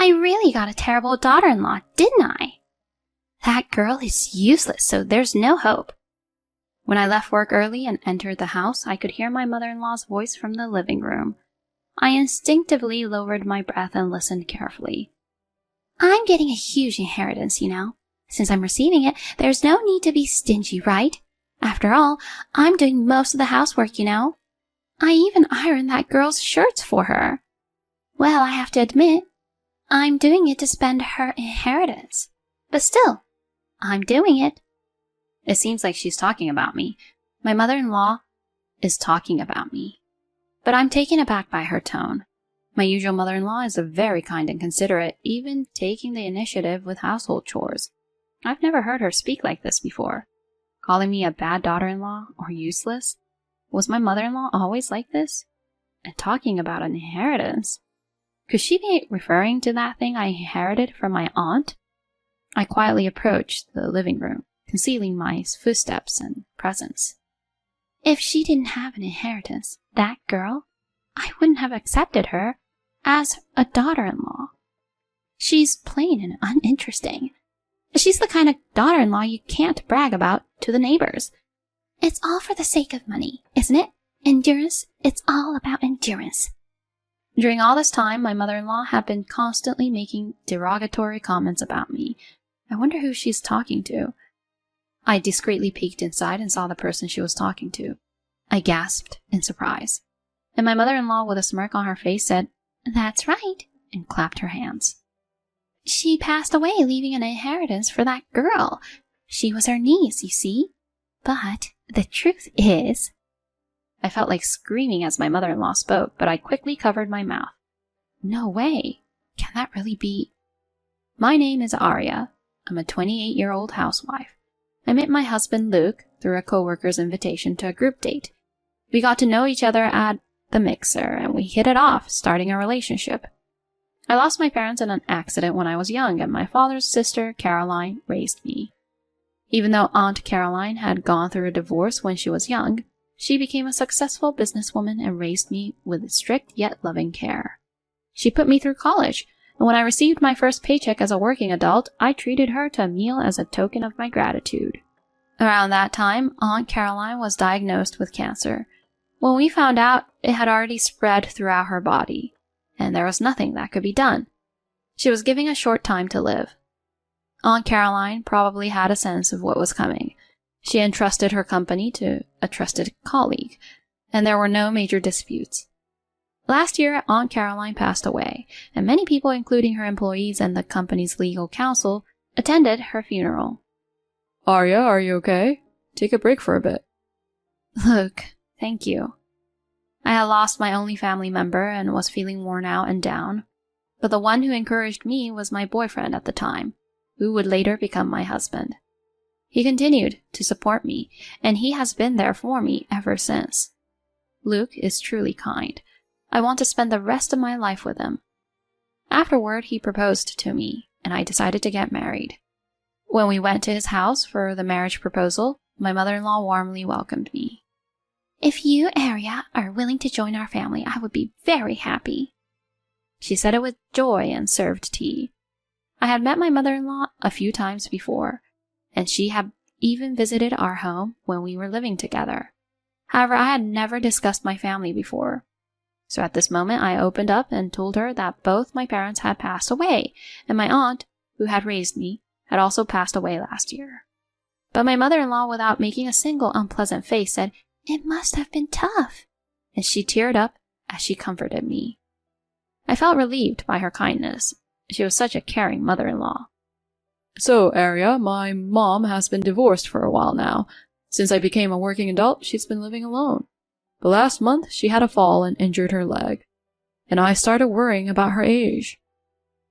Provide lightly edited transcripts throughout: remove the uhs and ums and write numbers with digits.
I really got a terrible daughter-in-law, didn't I? That girl is useless, so there's no hope. When I left work early and entered the house, I could hear my mother-in-law's voice from the living room. I instinctively lowered my breath and listened carefully. I'm getting a huge inheritance, you know. Since I'm receiving it, there's no need to be stingy, right? After all, I'm doing most of the housework, you know. I even ironed that girl's shirts for her. Well, I have to admit, I'm doing it to spend her inheritance. But still, I'm doing it. It seems like she's talking about me. My mother-in-law is talking about me. But I'm taken aback by her tone. My usual mother-in-law is very kind and considerate, even taking the initiative with household chores. I've never heard her speak like this before. Calling me a bad daughter-in-law or useless? Was my mother-in-law always like this? And talking about an inheritance? Could she be referring to that thing I inherited from my aunt? I quietly approached the living room, concealing my footsteps and presence. If she didn't have an inheritance, that girl, I wouldn't have accepted her as a daughter-in-law. She's plain and uninteresting. She's the kind of daughter-in-law you can't brag about to the neighbors. It's all for the sake of money, isn't it? Endurance, it's all about endurance. During all this time, my mother-in-law had been constantly making derogatory comments about me. I wonder who she's talking to. I discreetly peeked inside and saw the person she was talking to. I gasped in surprise. And my mother-in-law, with a smirk on her face, said, "That's right," and clapped her hands. She passed away, leaving an inheritance for that girl. She was her niece, you see. But the truth is... I felt like screaming as my mother-in-law spoke, but I quickly covered my mouth. No way. Can that really be? My name is Arya. I'm a 28-year-old housewife. I met my husband, Luke, through a coworker's invitation to a group date. We got to know each other at the mixer, and we hit it off, starting a relationship. I lost my parents in an accident when I was young, and my father's sister, Caroline, raised me. Even though Aunt Caroline had gone through a divorce when she was young, she became a successful businesswoman and raised me with strict yet loving care. She put me through college, and when I received my first paycheck as a working adult, I treated her to a meal as a token of my gratitude. Around that time, Aunt Caroline was diagnosed with cancer. When we found out, it had already spread throughout her body, and there was nothing that could be done. She was given a short time to live. Aunt Caroline probably had a sense of what was coming. She entrusted her company to a trusted colleague, and there were no major disputes. Last year, Aunt Caroline passed away, and many people, including her employees and the company's legal counsel, attended her funeral. Arya, are you okay? Take a break for a bit. Luke, thank you. I had lost my only family member and was feeling worn out and down, but the one who encouraged me was my boyfriend at the time, who would later become my husband. He continued to support me, and he has been there for me ever since. Luke is truly kind. I want to spend the rest of my life with him. Afterward, he proposed to me, and I decided to get married. When we went to his house for the marriage proposal, my mother-in-law warmly welcomed me. If you, Arya, are willing to join our family, I would be very happy. She said it with joy and served tea. I had met my mother-in-law a few times before, and she had even visited our home when we were living together. However, I had never discussed my family before. So at this moment, I opened up and told her that both my parents had passed away, and my aunt, who had raised me, had also passed away last year. But my mother-in-law, without making a single unpleasant face, said, "It must have been tough," and she teared up as she comforted me. I felt relieved by her kindness. She was such a caring mother-in-law. So, Arya, my mom has been divorced for a while now. Since I became a working adult, she's been living alone. But last month, she had a fall and injured her leg. And I started worrying about her age.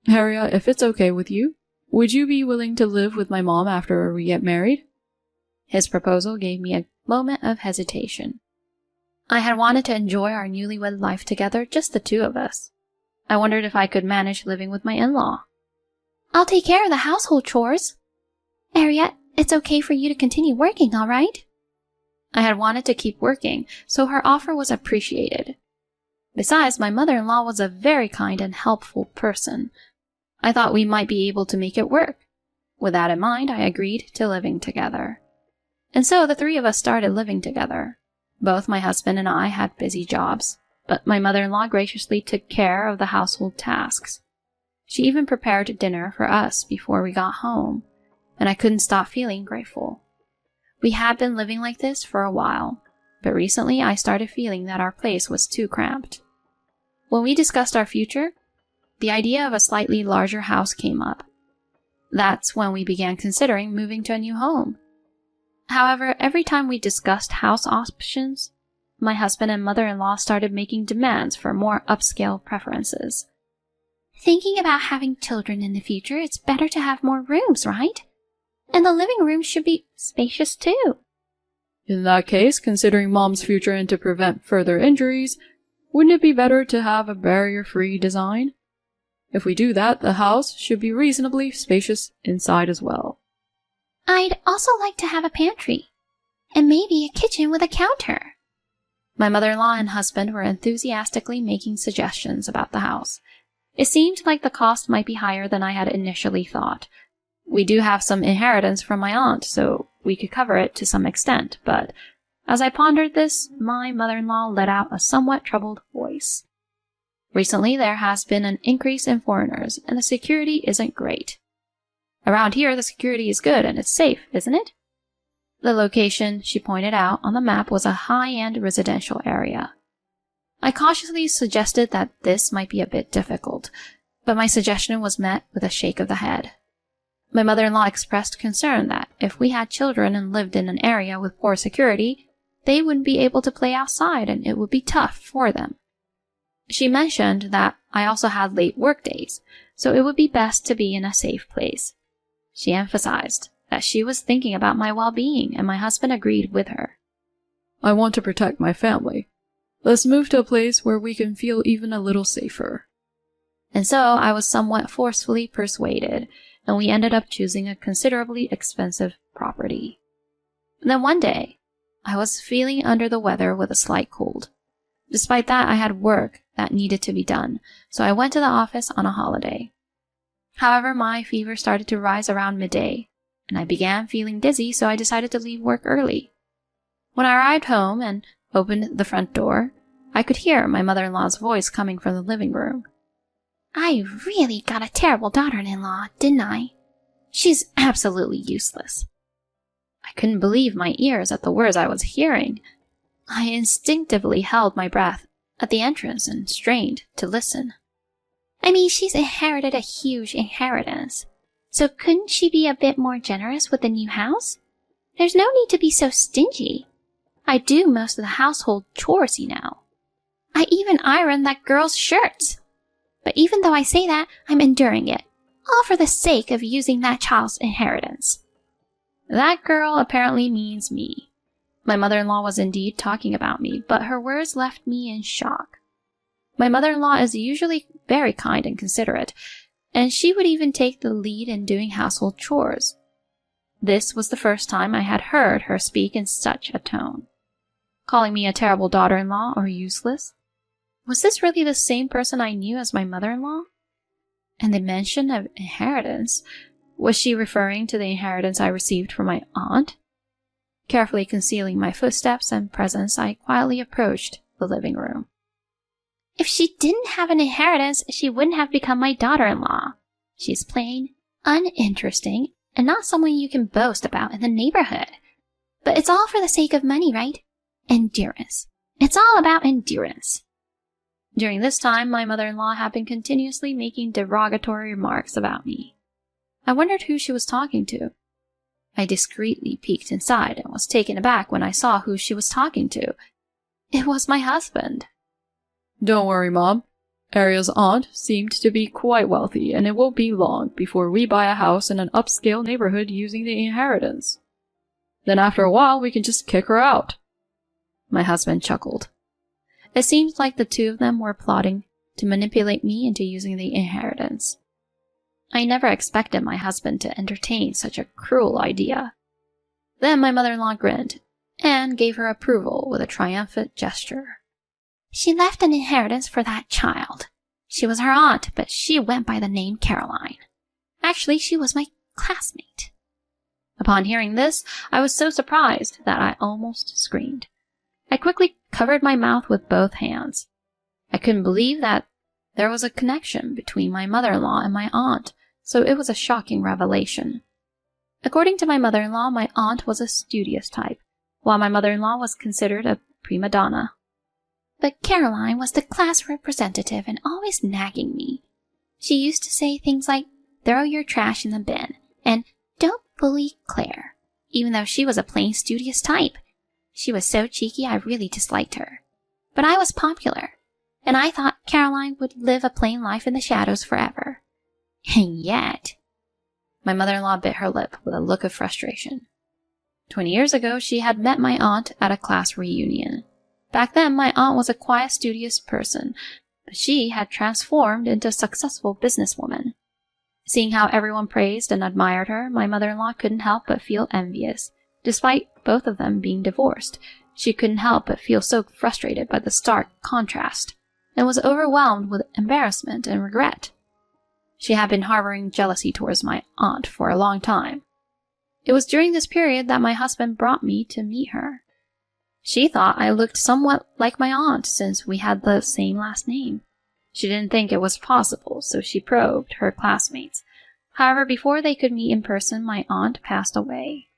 Arya, if it's okay with you, would you be willing to live with my mom after we get married? His proposal gave me a moment of hesitation. I had wanted to enjoy our newlywed life together, just the two of us. I wondered if I could manage living with my in-law. I'll take care of the household chores. Arya, it's okay for you to continue working, all right? I had wanted to keep working, so her offer was appreciated. Besides, my mother-in-law was a very kind and helpful person. I thought we might be able to make it work. With that in mind, I agreed to living together. And so the three of us started living together. Both my husband and I had busy jobs, but my mother-in-law graciously took care of the household tasks. She even prepared dinner for us before we got home, and I couldn't stop feeling grateful. We had been living like this for a while, but recently I started feeling that our place was too cramped. When we discussed our future, the idea of a slightly larger house came up. That's when we began considering moving to a new home. However, every time we discussed house options, my husband and mother-in-law started making demands for more upscale preferences. Thinking about having children in the future, it's better to have more rooms, right? And the living room should be spacious too. In that case, considering Mom's future and to prevent further injuries, wouldn't it be better to have a barrier-free design? If we do that, the house should be reasonably spacious inside as well. I'd also like to have a pantry, and maybe a kitchen with a counter. My mother-in-law and husband were enthusiastically making suggestions about the house. It seemed like the cost might be higher than I had initially thought. We do have some inheritance from my aunt, so we could cover it to some extent, but as I pondered this, my mother-in-law let out a somewhat troubled voice. Recently, there has been an increase in foreigners, and the security isn't great. Around here, the security is good and it's safe, isn't it? The location she pointed out on the map was a high-end residential area. I cautiously suggested that this might be a bit difficult, but my suggestion was met with a shake of the head. My mother-in-law expressed concern that if we had children and lived in an area with poor security, they wouldn't be able to play outside and it would be tough for them. She mentioned that I also had late work days, so it would be best to be in a safe place. She emphasized that she was thinking about my well-being, and my husband agreed with her. I want to protect my family. Let's move to a place where we can feel even a little safer. And so I was somewhat forcefully persuaded, and we ended up choosing a considerably expensive property. Then one day, I was feeling under the weather with a slight cold. Despite that, I had work that needed to be done, so I went to the office on a holiday. However, my fever started to rise around midday, and I began feeling dizzy, so I decided to leave work early. When I arrived home and opened the front door, I could hear my mother-in-law's voice coming from the living room. I really got a terrible daughter-in-law, didn't I? She's absolutely useless. I couldn't believe my ears at the words I was hearing. I instinctively held my breath at the entrance and strained to listen. I mean, she's inherited a huge inheritance, so couldn't she be a bit more generous with the new house? There's no need to be so stingy. I do most of the household chores, you know. I even iron that girl's shirts. But even though I say that, I'm enduring it, all for the sake of using that child's inheritance. That girl apparently means me. My mother-in-law was indeed talking about me, but her words left me in shock. My mother-in-law is usually very kind and considerate, and she would even take the lead in doing household chores. This was the first time I had heard her speak in such a tone. Calling me a terrible daughter-in-law or useless? Was this really the same person I knew as my mother-in-law? And the mention of inheritance, was she referring to the inheritance I received from my aunt? Carefully concealing my footsteps and presence, I quietly approached the living room. If she didn't have an inheritance, she wouldn't have become my daughter-in-law. She's plain, uninteresting, and not someone you can boast about in the neighborhood. But it's all for the sake of money, right? Endurance. It's all about endurance. During this time, my mother-in-law had been continuously making derogatory remarks about me. I wondered who she was talking to. I discreetly peeked inside and was taken aback when I saw who she was talking to. It was my husband. Don't worry, Mom. Ariel's aunt seemed to be quite wealthy, and it won't be long before we buy a house in an upscale neighborhood using the inheritance. Then after a while, we can just kick her out. My husband chuckled. It seemed like the two of them were plotting to manipulate me into using the inheritance. I never expected my husband to entertain such a cruel idea. Then my mother-in-law grinned and gave her approval with a triumphant gesture. She left an inheritance for that child. She was her aunt, but she went by the name Caroline. Actually, she was my classmate. Upon hearing this, I was so surprised that I almost screamed. I quickly covered my mouth with both hands. I couldn't believe that there was a connection between my mother-in-law and my aunt, so it was a shocking revelation. According to my mother-in-law, my aunt was a studious type, while my mother-in-law was considered a prima donna. But Caroline was the class representative and always nagging me. She used to say things like, "Throw your trash in the bin," and "Don't bully Claire," even though she was a plain studious type. She was so cheeky I really disliked her. But I was popular, and I thought Caroline would live a plain life in the shadows forever. And yet... My mother-in-law bit her lip with a look of frustration. 20 years ago, she had met my aunt at a class reunion. Back then, my aunt was a quiet, studious person, but she had transformed into a successful businesswoman. Seeing how everyone praised and admired her, my mother-in-law couldn't help but feel envious. Despite both of them being divorced, she couldn't help but feel so frustrated by the stark contrast, and was overwhelmed with embarrassment and regret. She had been harboring jealousy towards my aunt for a long time. It was during this period that my husband brought me to meet her. She thought I looked somewhat like my aunt since we had the same last name. She didn't think it was possible, so she probed her classmates. However, before they could meet in person, my aunt passed away.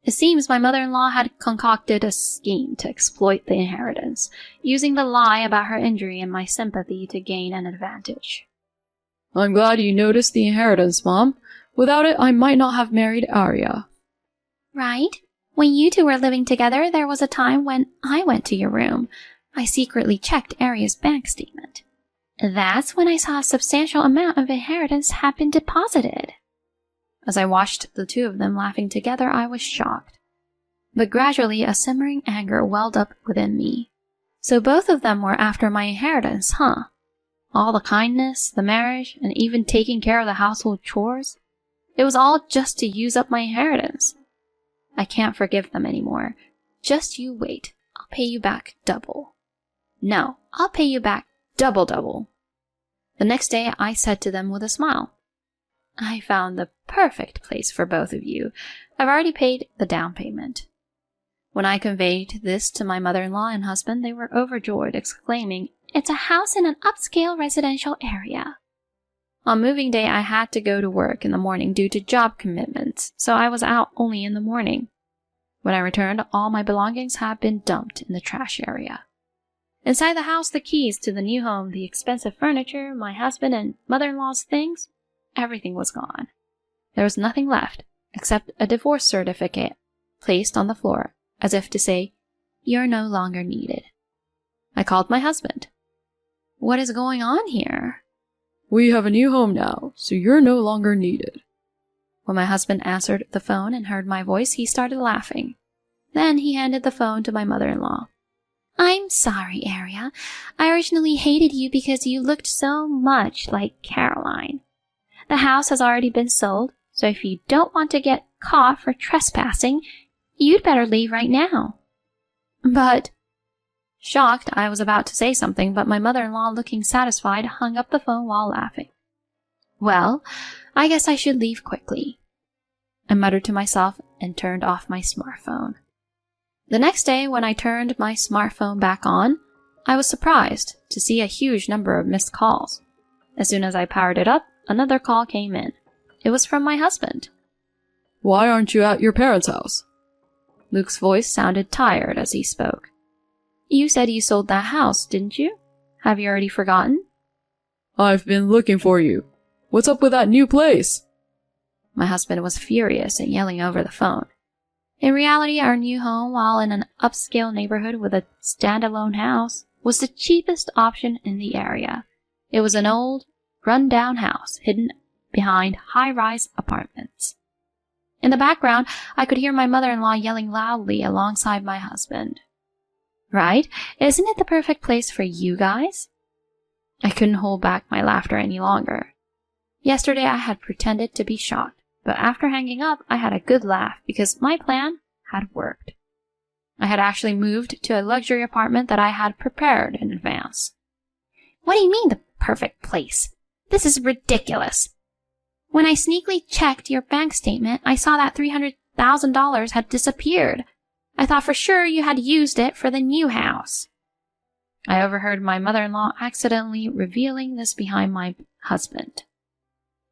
It seems my mother-in-law had concocted a scheme to exploit the inheritance, using the lie about her injury and my sympathy to gain an advantage. I'm glad you noticed the inheritance, Mom. Without it, I might not have married Arya. Right? When you two were living together, there was a time when I went to your room. I secretly checked Arya's bank statement. That's when I saw a substantial amount of inheritance had been deposited. As I watched the two of them laughing together, I was shocked. But gradually a simmering anger welled up within me. So both of them were after my inheritance, huh? All the kindness, the marriage, and even taking care of the household chores. It was all just to use up my inheritance. I can't forgive them anymore. Just you wait. I'll pay you back double. No, I'll pay you back double. The next day I said to them with a smile, I found the perfect place for both of you. I've already paid the down payment. When I conveyed this to my mother-in-law and husband, they were overjoyed, exclaiming, It's a house in an upscale residential area. On moving day, I had to go to work in the morning due to job commitments, so I was out only in the morning. When I returned, all my belongings had been dumped in the trash area. Inside the house, the keys to the new home, the expensive furniture, my husband and mother-in-law's things, everything was gone. There was nothing left, except a divorce certificate placed on the floor, as if to say, You're no longer needed. I called my husband. What is going on here? We have a new home now, so you're no longer needed. When my husband answered the phone and heard my voice, he started laughing. Then he handed the phone to my mother-in-law. I'm sorry, Arya. I originally hated you because you looked so much like Caroline. The house has already been sold, so if you don't want to get caught for trespassing, you'd better leave right now. But... Shocked, I was about to say something, but my mother-in-law, looking satisfied, hung up the phone while laughing. Well, I guess I should leave quickly. I muttered to myself and turned off my smartphone. The next day, when I turned my smartphone back on, I was surprised to see a huge number of missed calls. As soon as I powered it up, another call came in. It was from my husband. Why aren't you at your parents' house? Luke's voice sounded tired as he spoke. You said you sold that house, didn't you? Have you already forgotten? I've been looking for you. What's up with that new place? My husband was furious and yelling over the phone. In reality, our new home, while in an upscale neighborhood with a standalone house, was the cheapest option in the area. It was an old, run-down house hidden behind high-rise apartments. In the background, I could hear my mother-in-law yelling loudly alongside my husband. Right? Isn't it the perfect place for you guys? I couldn't hold back my laughter any longer. Yesterday I had pretended to be shocked, but after hanging up I had a good laugh because my plan had worked. I had actually moved to a luxury apartment that I had prepared in advance. What do you mean, the perfect place? This is ridiculous. When I sneakily checked your bank statement, I saw that $300,000 had disappeared. I thought for sure you had used it for the new house. I overheard my mother-in-law accidentally revealing this behind my husband.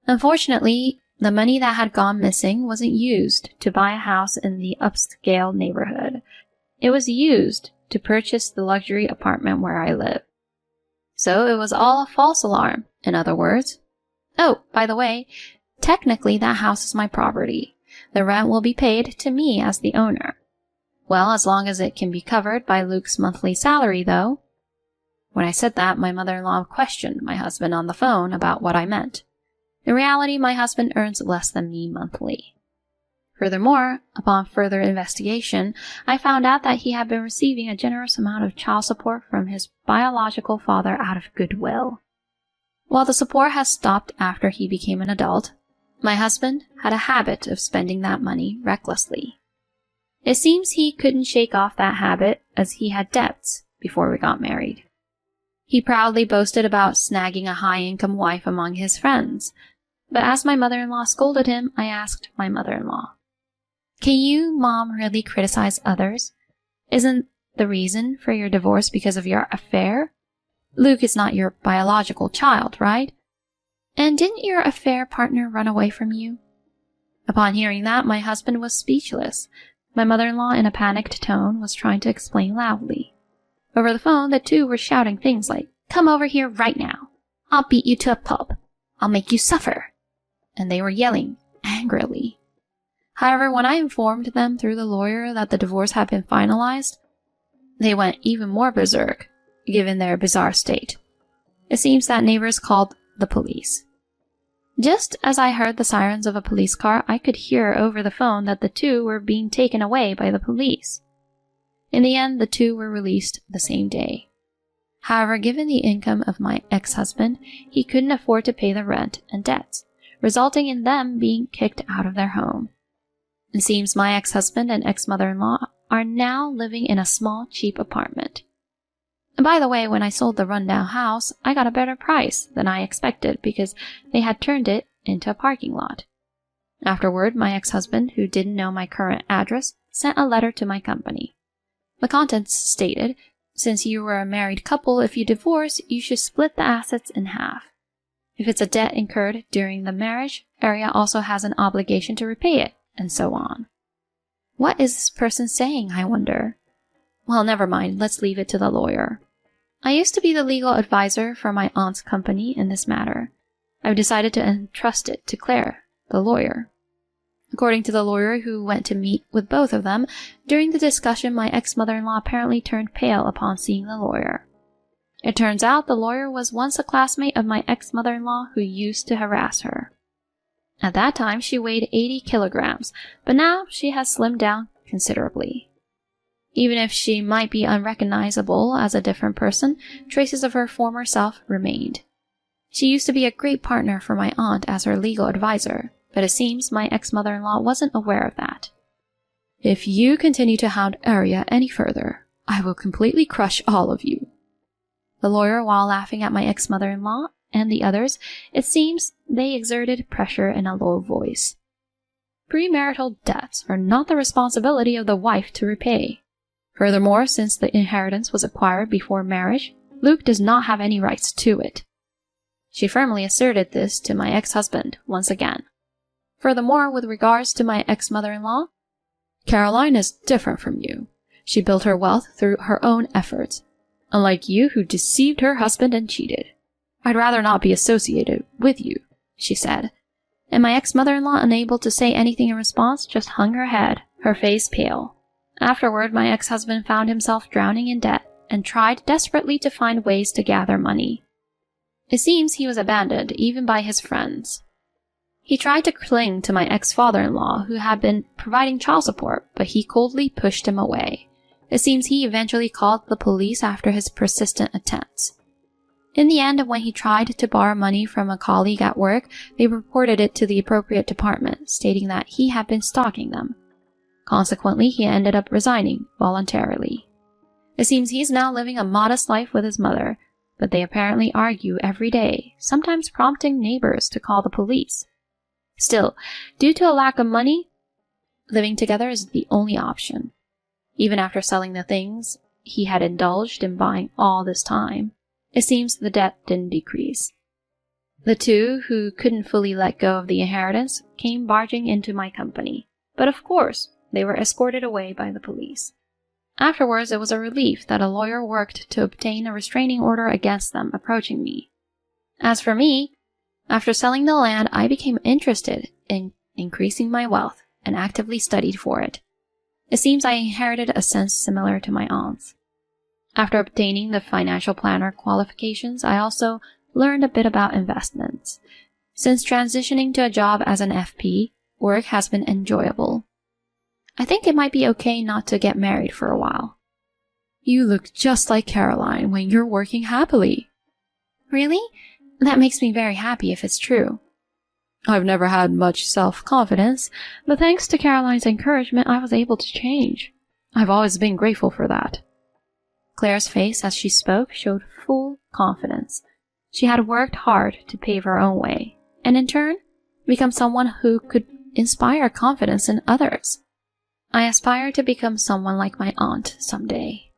Unfortunately, the money that had gone missing wasn't used to buy a house in the upscale neighborhood. It was used to purchase the luxury apartment where I live. So it was all a false alarm, in other words. Oh, by the way, technically that house is my property. The rent will be paid to me as the owner. Well, as long as it can be covered by Luke's monthly salary, though. When I said that, my mother-in-law questioned my husband on the phone about what I meant. In reality, my husband earns less than me monthly. Furthermore, upon further investigation, I found out that he had been receiving a generous amount of child support from his biological father out of goodwill. While the support has stopped after he became an adult, my husband had a habit of spending that money recklessly. It seems he couldn't shake off that habit as he had debts before we got married. He proudly boasted about snagging a high-income wife among his friends, but as my mother-in-law scolded him, I asked my mother-in-law, "Can you, Mom, really criticize others? Isn't the reason for your divorce because of your affair? Luke is not your biological child, right? And didn't your affair partner run away from you?" Upon hearing that, my husband was speechless. My mother-in-law, in a panicked tone, was trying to explain loudly. Over the phone, the two were shouting things like, "Come over here right now. I'll beat you to a pulp. I'll make you suffer." And they were yelling angrily. However, when I informed them through the lawyer that the divorce had been finalized, they went even more berserk, given their bizarre state. It seems that neighbors called the police. Just as I heard the sirens of a police car, I could hear over the phone that the two were being taken away by the police. In the end, the two were released the same day. However, given the income of my ex-husband, he couldn't afford to pay the rent and debts, resulting in them being kicked out of their home. It seems my ex-husband and ex-mother-in-law are now living in a small, cheap apartment. And by the way, when I sold the rundown house, I got a better price than I expected because they had turned it into a parking lot. Afterward, my ex-husband, who didn't know my current address, sent a letter to my company. The contents stated, "Since you were a married couple, if you divorce, you should split the assets in half. If it's a debt incurred during the marriage, Area also has an obligation to repay it," and so on. What is this person saying, I wonder? Well, never mind, let's leave it to the lawyer. I used to be the legal advisor for my aunt's company in this matter. I've decided to entrust it to Claire, the lawyer. According to the lawyer who went to meet with both of them, during the discussion my ex-mother-in-law apparently turned pale upon seeing the lawyer. It turns out the lawyer was once a classmate of my ex-mother-in-law who used to harass her. At that time she weighed 80 kilograms, but now she has slimmed down considerably. Even if she might be unrecognizable as a different person, traces of her former self remained. She used to be a great partner for my aunt as her legal advisor, but it seems my ex-mother-in-law wasn't aware of that. "If you continue to hound Area any further, I will completely crush all of you." The lawyer, while laughing at my ex-mother-in-law and the others, it seems they exerted pressure in a low voice. Premarital debts are not the responsibility of the wife to repay. Furthermore, since the inheritance was acquired before marriage, Luke does not have any rights to it. She firmly asserted this to my ex-husband once again. Furthermore, with regards to my ex-mother-in-law, "Caroline is different from you. She built her wealth through her own efforts, unlike you who deceived her husband and cheated. I'd rather not be associated with you," she said. And my ex-mother-in-law, unable to say anything in response, just hung her head, her face pale. Afterward, my ex-husband found himself drowning in debt and tried desperately to find ways to gather money. It seems he was abandoned even by his friends. He tried to cling to my ex-father-in-law, who had been providing child support, but he coldly pushed him away. It seems he eventually called the police after his persistent attempts. In the end, when he tried to borrow money from a colleague at work, they reported it to the appropriate department, stating that he had been stalking them. Consequently, he ended up resigning voluntarily. It seems he's now living a modest life with his mother, but they apparently argue every day, sometimes prompting neighbors to call the police. Still, due to a lack of money, living together is the only option. Even after selling the things he had indulged in buying all this time, it seems the debt didn't decrease. The two, who couldn't fully let go of the inheritance, came barging into my company, but of course, they were escorted away by the police. Afterwards, it was a relief that a lawyer worked to obtain a restraining order against them approaching me. As for me, after selling the land, I became interested in increasing my wealth and actively studied for it. It seems I inherited a sense similar to my aunt's. After obtaining the financial planner qualifications, I also learned a bit about investments. Since transitioning to a job as an FP, work has been enjoyable. I think it might be okay not to get married for a while. You look just like Caroline when you're working happily. Really? That makes me very happy if it's true. I've never had much self-confidence, but thanks to Caroline's encouragement, I was able to change. I've always been grateful for that. Claire's face as she spoke showed full confidence. She had worked hard to pave her own way, and in turn, become someone who could inspire confidence in others. I aspire to become someone like my aunt someday.